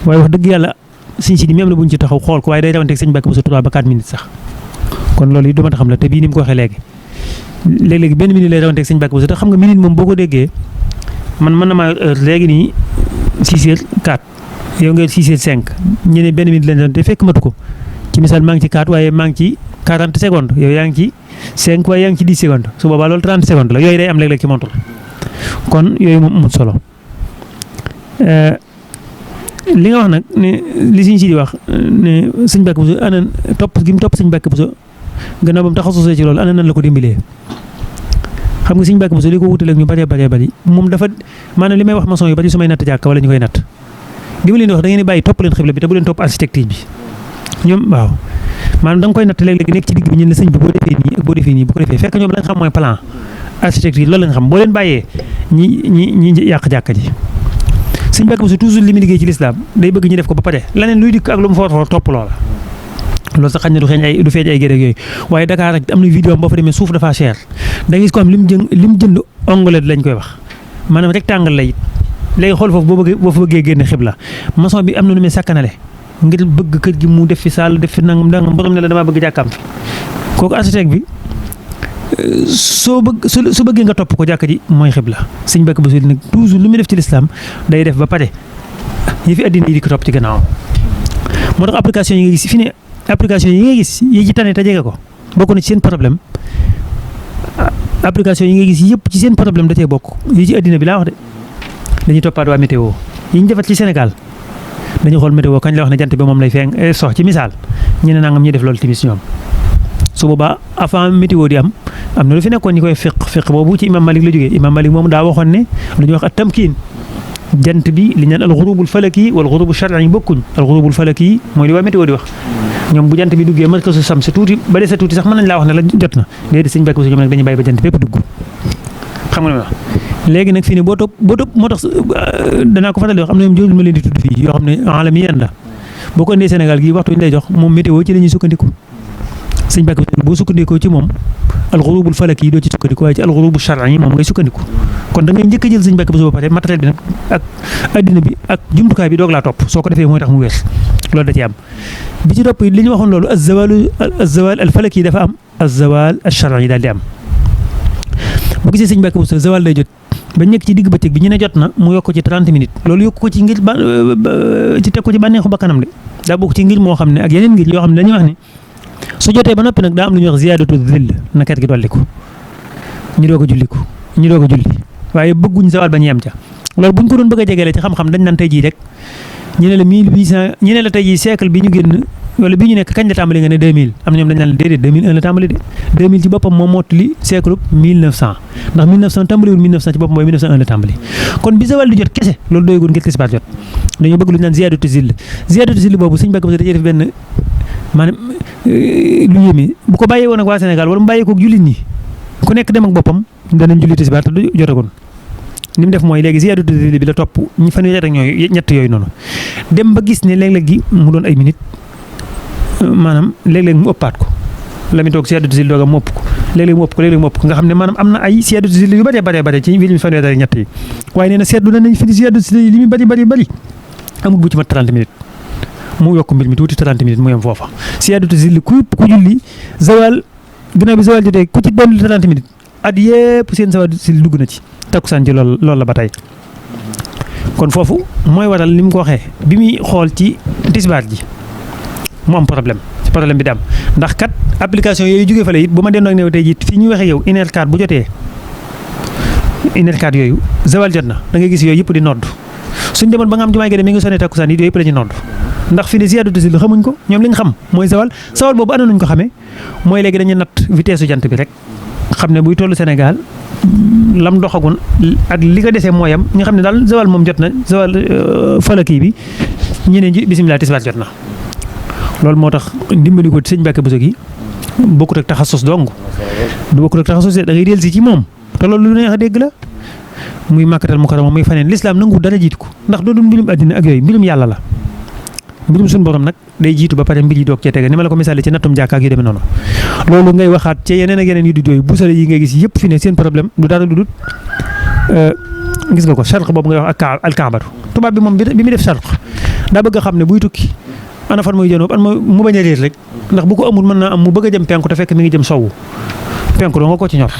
waaye wax dëgg yàlla sëñ si di même la buñ ci taxaw xool ko waaye day rawanteeg sëñ Mbàkke Buso 3 ba 4 minutes sax kon loolu it du ma ta xam la te bii ni mu ko waxee léegi léeg-léegi benn minute lay rawanteeg sëñ Mbàkke Buso te xam nga minute moom boo ko déggee man mën na maa léegi nii 6h04 yow nga 6h05 ñu ne benn minute lañ doon te fekk matu ko ci misaal maa ngi ci 4 waaye maa ngi ci 40 secondes yow yaa ngi ci 5 waaye yaa ngi ci 10 secondes su boobaa loolu 30 secondes la yooyu day am léeg-léeg ci montre kon yooyu moom amul solo li nga wax nag ne li sëñ si di wax ne sëñ Mbàkke Buso ana topp gi mu topp sëñ Mbàkke Buso gannaaw ba mu taxasusee ci loolu ana nan la ko dimbalee xam nga sëñ Mbàkke Buso li ko wutaleeg ñu bari moom dafa maanaam li may wax maçon yu bari su may natt jàkka wala ñu koy natt li ma leen di wax da ngeen di bàyyi topp leen xibla bi te bu leen topp architecture bi ñoom waaw maanaam da nga koy natt léeg-léeg nekk ci digg bi ñu ne sëñ bi boo defee nii ak boo defee nii bu ko defee fekk ñoom la nga xam mooy plan architecture loolu la nga xam boo leen bàyyee ñi yàq jàkka ji sëñ Mbàkke Buso toujours li muy liggéey ci lislaam day bëgg ñu def ko ba pare leneen luy dikk ak lu mu foor topp loola loolu sax xañ na du feeñ ay géré yooyu waaye Dakar rek am na vidéo boo fa demee suuf dafa cher da ngay gis ko am lim jënd onglet lañ koy wax maanaam rectangle la it léegi xool foofu boo fa bëggee génne xibla maçon bi am na nu muy sàkkanale ngir bëgg kër gi mu def fi saal def fi nangam borom ne la damaa bëgg jàkkaam fi kooku architecte bi su bëggee nga topp ko jàkka ji mooy xibla sëñ Mbàkke Buso nag toujours lu muy def ci lislaam day def ba pare yi fi addina yi di ko topp ci gannaawam moo tax application yi nga gis fi ne application yi nga gis yi ci tane te jege ko bokk na ci seen problème application yi nga gis yëpp ci seen problème da cee bokk yi ci addina bi laa wax de dañuy toppaat waa météo yi ñu defat ci Sénégal dañuy xool météo kañ la wax ne jant bi moom lay feeñ sox ci misaal ñu ne nangam ñuy def loolu timis ñoom su boobaa avant météo di am na lu fi nekkoon ñi koy fiq boobu ci imam Malik la jógee imam Malik moom daa waxoon ne lu ñuy wax at tamkiin jant bi li ñu naan alxurubul falaki wal xurubul shar'i bokkuñ alxurubul falaki mooy li waa météo di wax ñoom bu jant bi duggee markazu samsi tuuti ba dese tuuti sax mën nañ laa wax ne la jot na léegi sëñ Mbàkke Buso ñoom nag dañuy bàyyi ba jant bépp dugg xam nga ne wax léegi nag fii ne boo topp moo tax danaa ko faral di wax am na ñoom jëlul ma leen di tudd fii yoo xam ne alamiyan la boo ko indee Sénégal gii waxtu ñu lay jox moom météo ci la ñuy sukkandiku sëñ Mbàkke Buso boo sukkandikoo ci moom alxurubul falaki yi doo ci sukkandiku waaye ci alxurubul shar'i moom ngay sukkandiku kon da ngay njëkk a jël sëñ Mbàkke Buso ba pare matériel bi nag ak addina bi ak jumtukaay bi doog laa topp soo ko defee mooy tax mu wér loolu da ci am bi ci topp li ñu waxoon loolu az-zawal al falaki yi dafa am az-zawal al shar'i daal di am bu gisee sëñ Mbàkke Buso zawal day jot ba nekk ci digg bëccëg bi ñu ne jot na mu yokk ci 30 minutes loolu yokk ko ci ngir ci teg ko ci bànneexu bakkanam de daa bokk ci ngir moo xam ne ak yeneen ngir yoo xam ne dañuy wax ne su jotee ba noppi nag daa am lu ñuy wax ziyaadatu zill na ket gi dolli ko ñu doog a julli waaye bëgguñ zawal ba ñu yem ca loolu buñ ko doon bëgg a jegelee ci xam-xam dañ naan tey jii rek ñu ne la 1800 ñu ne la tey jii siècle bi ñu génn wala bi ñu nekk kañ la tàmbali nga ne 2000 am na ñoom dañ naan la déedéet 2001 la tàmbali de 2000 ci boppam moo mottali siècle 1900 ndax 1900 tàmbaliwul 1900 ci boppam mooy 1901 la tàmbali kon bi zawal di jot kese loolu doyagul ngir tisbaar jot dañoo bëgg lu ñu naan ziyaadatu zill boobu sëñ Mbàkke Buso da cee def benn maanaam lu yéeme bu ko bàyyee woon ak waa Sénégal wala mu bàyyee koog jullit ñi ku nekk dem ak boppam danañ julli tisbaar te du jotagoon ni mu def mooy léegi ziyaadatu zill bi la topp ñu fanweeri rek ñooy ñett yooyu noonu dem ba gis ne léeg-léeg gi mu doon ay minutes maanaam léeg-léeg mu ëppaat ko la mi toog ziyaadatu zill dooga mu ëpp ko léeg-léeg mu ëpp ko nga xam ne maanaam am na ay ziyaadatu zill yu bëree ci fi ñu fanweeri rek ñett yi waaye nee na seetlu nañ fi ziyaadatu zill li muy bëri amul bu ci mat 30 minutes mu yokk mbir mi tuuti 30 minutes mu yem foofa ziyaadatu zill ku julli zawal ginnaaw bi zawal jotee ku ci dolli 30 minutes at yëpp seen zawal zill dugg na ci takkusaan ci loolu la ba tey kon foofu mooy waral ni mu ko waxee bi muy xool ci tisbaar ji mu am problème bi daam ndax kat application yooyu jógee fale it bu ma dendoo ak ne tey jii fii ñuy waxee yow 1h04 bu jotee 1h04 yooyu zawal jot na da ngay gis yooyu yëpp di nodd suñ demoon ba nga am jumaay gi mi ngi sonné takkusaan yi yooyu yëpp la ñu nodd ndax fi ne ziyaadatu zill xamuñ ko ñoom li ñu xam mooy zawal boobu ana nuñ ko xamee mooy léegi dañuy natt vitesse su jant bi rek xam ne buy tollu Sénégal lam doxagun ak li ko desee mooyam ñu xam ne daal zawal moom jot na zawal falaki bi ñeneen ji bisimilah tisbaar jot na loolu moo tax ndimbali ko sëñ Mbàkke Buso gi bokkut ak taxasus dong du bokkut ak taxasus da ngay dellusi ci moom te loolu lu neex a dégg la muy Makkatal Mukarrama muy faneen lislaam nangu dara jiitu ko ndax doonul mbirum àddina ak yooyu mbirum yàlla la mbirum suñu borom nag day jiitu ba pare mbir yi doog cee tege ni ma la ko misaale ci nattum jàkka ak yu demee noonu loolu ngay waxaat ci yeneen ak yeneen yu dul yooyu busale yi ngay gis yëpp fi ne seen problème du dara lu dul gis nga ko charq boobu ngay wax ak alkaabatu tubaab bi moom bi muy def charq daa bëgg a xam ne buy tukki ana fan muy jënoo mu bañ a réer rek ndax bu ko amul mën naa am mu bëgg a jëm penku te fekk mi ngi jëm sowwu penku doo nga ko ci ñor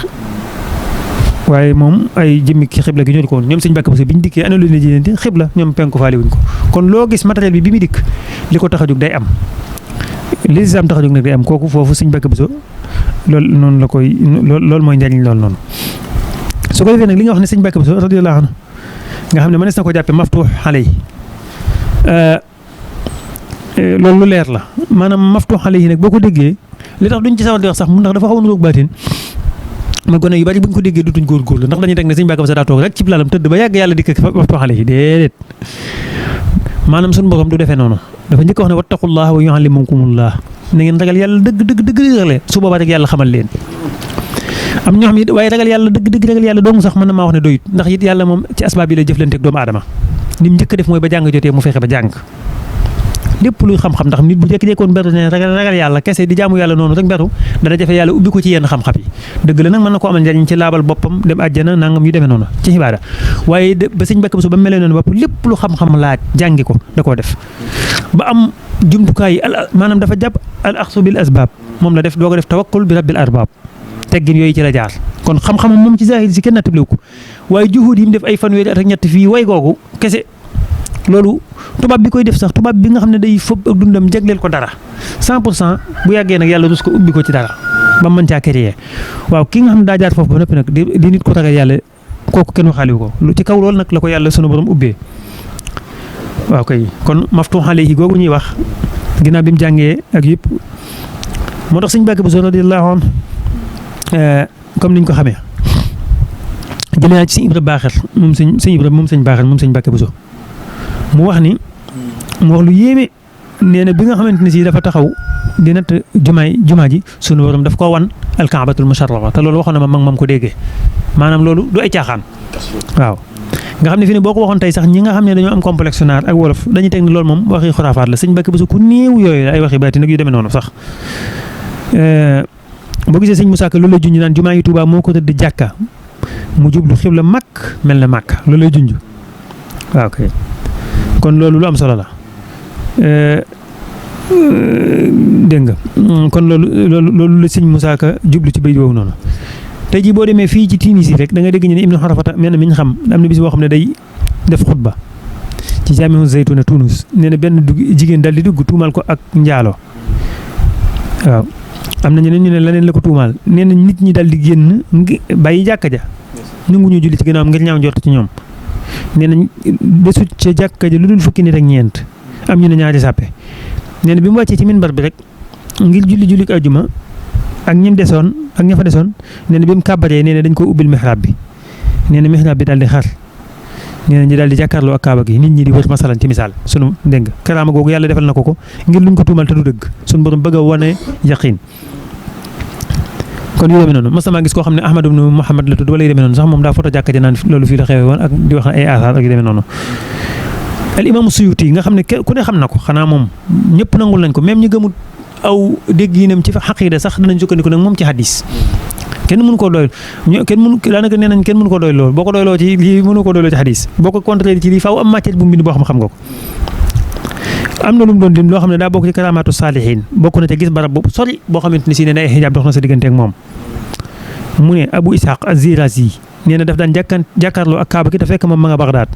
waaye moom ay jëmmi xibla gi ñoo ko woon ñoom sëñ Mbàkke Buso bi ñu dikkee ana lu ne ji xibla ñoom penku faale wuñ ko kon loo gis matériel bi muy dikk li ko tax a jóg day am li lislaam tax a jóg nag day am kooku foofu sëñ Mbàkke Buso loolu noonu la koy loolu mooy njariñ loolu noonu su ko defee nag li nga wax ne sëñ Mbàkke Buso radiyallaahu anhu nga xam ne mënees na ko jàppee maftuux xale yi loolu lu leer la maanaam maftuux xale yi nag boo ko déggee li tax duñ ci sawal di wax sax ndax dafa xaw a nuroog baatin ma gone yu bari buñ ko déggee dutuñ góorgóorlu ndax dañuy teg ne sëñ Mbàkke Buso daa toog rek ci lalam tëdd ba yàgg yàlla dikk maftuux xale yi déedéet maanaam suñu borom du defee noonu dafa njëkk wax ne wattaqullaah wa yuallimukumullaah na ngeen ragal yàlla dëgg ragale su boobaa rek yàlla xamal leen am ñoo xam ne waaye ragal yàlla dëgg ragal yàlla dong sax mën na maa wax ne doyut ndax it yàlla moom ci asbaab yi lay jëflanteeg doomu aadama li mu njëkk def mooy ba jàng jotee mu fexe ba jàng lépp luy xam-xam ndax nit bu jékki-jékkoon beru ne ragal yàlla kese di jaamu yàlla noonu rek beru dana jafe yàlla ubbi ko ci yenn xam-xam yi dëgg la nag mën na ko amal njariñ ci laabal boppam dem àjjana nangam yu demee noonu ci xibaada waaye ba sëñ Mbàkke Buso ba melee noonu bopp lépp lu xam-xam laaj jàngi ko da koo def ba am jumtukaay yi maanaam dafa jàpp al axsu bil asbaab moom la def doo ko def tawakkul bi rabbil arbaab teggin yooyu ci la jaar kon xam-xamam moom ci zahir si kenn nattabliwu ko waaye juhud yi mu def ay fanweeri at ak ñett fii way googu kese loolu tubaab bi koy def sax tubaab bi nga xam ne day fob ak dundam jagleel ko dara 100% bu yàggee nag yàlla rus ko ubbi ko ci dara ba mën caa créer waaw ki nga xam ne daa jaar foofu ba noppi nag di nit ko ragal yàlla kooku kenn waxaaliwu ko lu ci kaw loolu nag la ko yàlla sunu borom ubbee waaw kay kon maftuux alayhi googu ñuy wax ginnaaw bi mu jàngee ak yëpp moo tax sëñ Mbàkke Buso radiyallahu anhu comme niñ ko xamee jëlee naa ci sëñ Ibra Baaxir moom sëñ Ibra moom sëñ Baaxir moom sëñ Mbàkke Buso mu wax lu yéeme nee na bi nga xamante ne si dafa taxaw di natt jumaa ji sunu borom daf koo wan alkaabatul musharrafa te loolu waxoon na ma mam ko déggee maanaam loolu du ay caaxaan waaw nga xam ne fi ne boo ko waxoon tey sax ñi nga xam ne dañoo am complexe naar ak wolof dañuy teg ni loolu moom waxi xuraafaat la sëñ Mbàkke Buso ku néew yooyu la ay waxi baati nag yu demee noonu sax boo gisee sëñ Musaa Ka loolu lay junj naan jumaa yi Tuubaa moo ko tëdd jàkka mu jublu xibla màkk mel na màkk loolu lay junj waaw kay kon loolu lu am solo la dégg nga kon loolu la sëñ Musaa Ka jublu ci bay boobu noonu tey jii boo demee fii ci Tunisie rek da nga dégg ñu ne Ibnu Xarafata mel na mi ñu xam am na bis boo xam ne day def xutba ci Jaamiu Zaytuna Tunis nee na benn jigéen daal di dugg tuumaal ko ak njaalo waaw am na ñeneen ñu ne leneen la ko tuumaal nee na nit ñi daal di génn bàyyi jàkka ja nanguñu julli ci gënaawam ngir ñaaw njort ci ñoom nee nañ desut ca jàkka ja lu dul fukki nit ak ñeent am ñu ne ñaari sàppe nee na bi mu wàccee ci minbar bi rek ngir julli ajuma ak ñim desoon ak ña fa desoon nee na bi mu kàbbaree nee na dañ ko ubbil mihrab bi nee na mihrab bi daal di xar nee na ñu daal di jàkkaarloo ak kaaba gi nit ñi di wër masalan ci misaal sunu dégg nga karaama googu yàlla defal na ko ngir luñ ko tuumal te du dëgg sunu borom bëgg a wane yaqin kon yu demee noonu mas maa gis koo xam ne Ahmad ibn Muhammad la tudd wala yu demee noonu sax moom daa foto jàkka ja naan loolu fii la xewe woon ak di wax ay asaar ak yu demee noonu al imam Suyuti nga xam ne ku ne xam na ko xanaa moom ñëpp nangul nañ ko même ñi gëmut aw dégg yi nem ci xaqiida sax danañ sukkandiku nag moom ci hadis kenn mënu koo doy daanaka nee nañ kenn mënu ko doy loolu boo ko doyloo ci lii mënu ko doyloo ci hadis boo ko contré ci lii faaw am matière bu mu bind boo xam nga ko am na lu mu doon lim loo xam ne daa bokk ci karaamaatu saalihiin bokk na te gis barab boobu sori boo xamante ne si ne ay xijaab dox na sa diggante ak moom mu ne Abu Ishaq az-Zirazi nee na daf daan jàkkaarloo ak Kaaba gi te fekk moom ma nga Bagdaad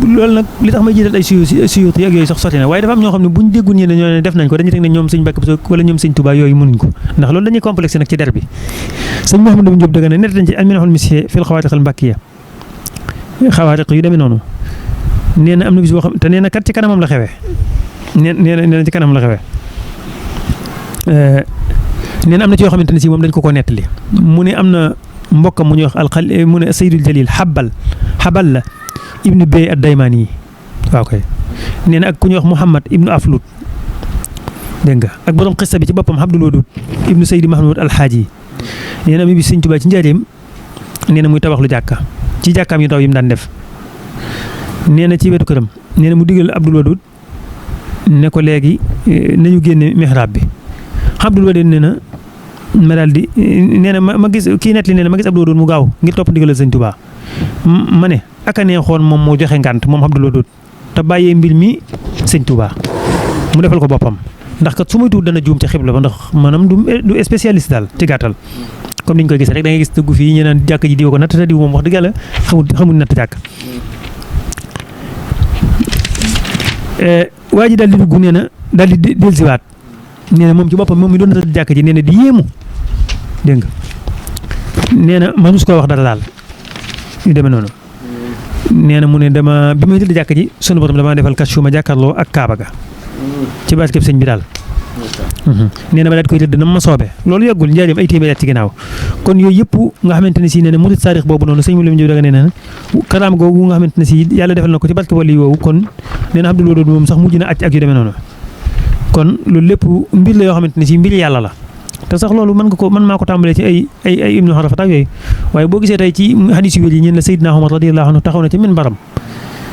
loolu nag li tax may jiital ay suyuti ak yooyu sax sotti na waaye dafa am ñoo xam ne buñ déggul ñi ne ñoo ne def nañ ko dañuy teg ne ñoom sëñ Mbàkke Buso wala ñoom sëñ Tuubaa yooyu mënuñ ko ndax loolu dañuy complexe nag ci der bi sëñ Mouhamadou Diop dëgg ne nett nañ ci alminahul misye fil xawaariqil mbàkkiya xawaariq yu demee noonu nee na am na bis boo xam te nee na kat ci kanamam la xewee nee na ci kanam la xewee nee na am na ci yoo xamante ne si moom dañ ko nettali mu ne am na mbokkam mu ñuy wax alxal mu ne Seydul Jalil xabal la ibnu Bey ad-Daymaani yi waaw kay nee na ak ku ñuy wax Muhammad ibnu Aflut dégg nga ak borom xista bi ci boppam Abdul Wadud ibnu Seydi Mahmoud Alxaaji yi nee na mi bi sëñ Tuubaa ci njaareem nee na muy tabax lu jàkka ci jàkkaam yu ndaw yi mu daan def nee na ci wetu këram nee na mu digal Abdul Wadud ne ko léegi nañu génne mihrab bi Abdul Wadud nee na ma daal di nee na ma gis kii net li nee na ma gis Abdul Wadud mu gaaw ngir topp ndigalal sëñ Tuubaa ma ne aka neexoon moom moo joxe ngànt moom Abdul Wadud te bàyyee mbir mi sëñ Tuubaa mu defal ko boppam ndax kat su muy tuut dana juum ca xibla ba ndax maanaam du spécialiste daal ci gàttal comme ni ñu koy gisee rek da ngay gis dëggu fii ñu naan jàkk ji diwa ko natt te diw moom wax dëgg yàlla xamul natt jàkk waa ji daal di dugg nee na daal di dellusiwaat nee na moom ci boppam moom mi doon natt jàkk ji nee na di yéemu dégg nga nee na manus koo wax dara daal yu demee noonu nee na mu ne dama bi may tëdd jàkk ji sunu borom damaa defal kàccu ma jàkkaarloo ak Kaaba ga ci barkeb sëñ bi daal. nee na ma daal di koy tëdd na ma soobee loolu yàggul njaareem ay téeméer at ci ginnaaw kon yooyu yëpp nga xamante ne si nee na murid saarix boobu noonu sëñ mu lim jiw daga nee na karaam googu nga xamante ne si yàlla defal na ko ci barke wali woowu kon nee na Abdul Wadud moom sax mujj na ak yu demee noonu kon loolu lépp mbir la yoo xamante ne si mbir yàlla la. te sax loolu mën maa ko tàmbalee ci ay ibnu Xarafata ak yooyu waaye boo gisee tey ci hadis yu wér yi ñeen la Seydina Omar radiyallahu anhu taxaw na ci minbaram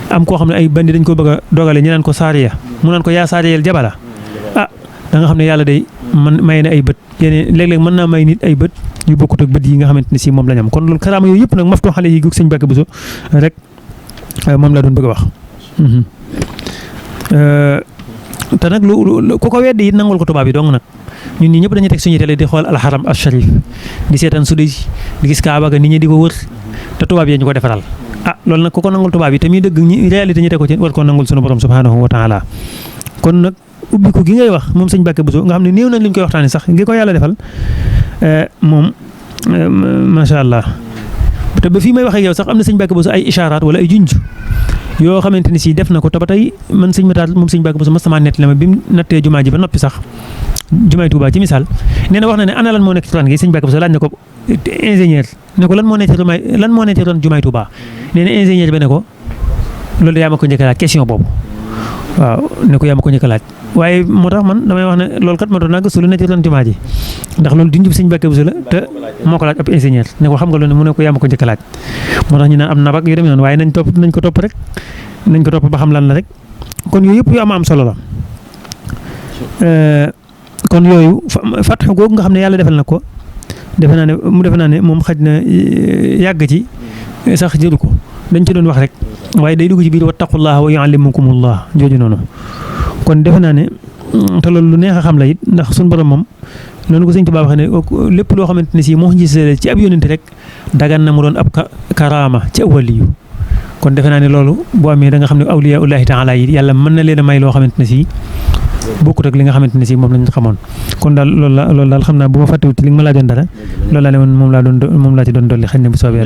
am koo xam ne ay bandi dañ ko bëgg a dogale ñu naan ko saariya mu naan ko yaa saariyal jabala ah da nga xam ne yàlla day man may na ay bët yeneen léeg-léeg mën naa may nit ay bët yu bokkut ak bët yi nga xamante ne si moom la ñu am kon loolu karaama yooyu yëpp nag maftu xale yi gug sëñ Mbàkke Buso rek moom laa doon bëgg a wax te nag lu ku ko weddi it nangul ko tubaab yi dong nag ñun ñi ñëpp dañuy teg suñu télé di xool alxaram al-sharif di seetaan su di gis Kaaba ga nit ñi di ko wër te tubaab yi ñu ko defaral ah loolu nag ku ko nangul tubaab yi te muy dëgg ñi réalité ñu teg ko ci war koo nangul suñu borom subhanahu wa taala kon nag ubbiku gi ngay wax moom sëñ Mbàkke Buso nga xam ne néew nañ lu ñu koy waxtaanee sax ngi ko yàlla defal moom macha allah te ba fii may wax ak yow sax am na sëñ Mbàkke Buso ay isharaat wala ay junj yoo xamante ni si def na ko te ba tey man sëñ Mataar moom sëñ Mbàkke Buso ma sama nett la ma bi mu nattee jumaa ji ba noppi sax jumaay Touba ci misaal nee na wax na ne ana lan moo nekk ci ron gi sëñ Mbàkke Buso laaj na ko ingénieur ne ko lan moo nekk ci ron jumaay Touba nee na ingénieur bi ne ko loolu yaa ma ko njëkk a laaj question boobu waaw ne ko yaa ma ko njëkk a laaj waaye moo tax man damay wax ne loolu kat ma doon naa gëstu lu ne ci ron jumaa ji ndax loolu junjub sëñ Mbàkke Buso la te moo ko laaj ab ingénieur ne ko xam nga loolu mu ne ko yaa ma ko njëkk a laaj moo tax ñu naan am nabak yu demee noonu waaye nañ ko topp rek nañ ko topp ba xam lan la rek kon yooyu yëpp yu am solo la kon yooyu fatxu googu nga xam ne yàlla defal na ko defe naa ne moom xaj na yàgg ci sax jëru ko dañ ci doon wax rek waaye day dugg ci biir wattaqullaha wa yuallimukumullah jooju noonu kon defe naa ne te loolu lu neex a xam la it ndax suñu borom moom noonu ko sëñ Tuubaa waxee ne lépp loo xamante ne si moo gis ci ab yónente rek dagan na mu doon ab karaama ci ab waliyu kon defe naa ne loolu boo amee da nga xam ne awliyaullahi taala yi yàlla mën na leen a may loo xamante ne si bokkut ak li nga xamante ne si moom lañ xamoon kon daal loolu daal xam naa bu ma fàttewut li nga ma laajoon dara loolu laa ne moom laa ci doon dolli xëy na bu soobee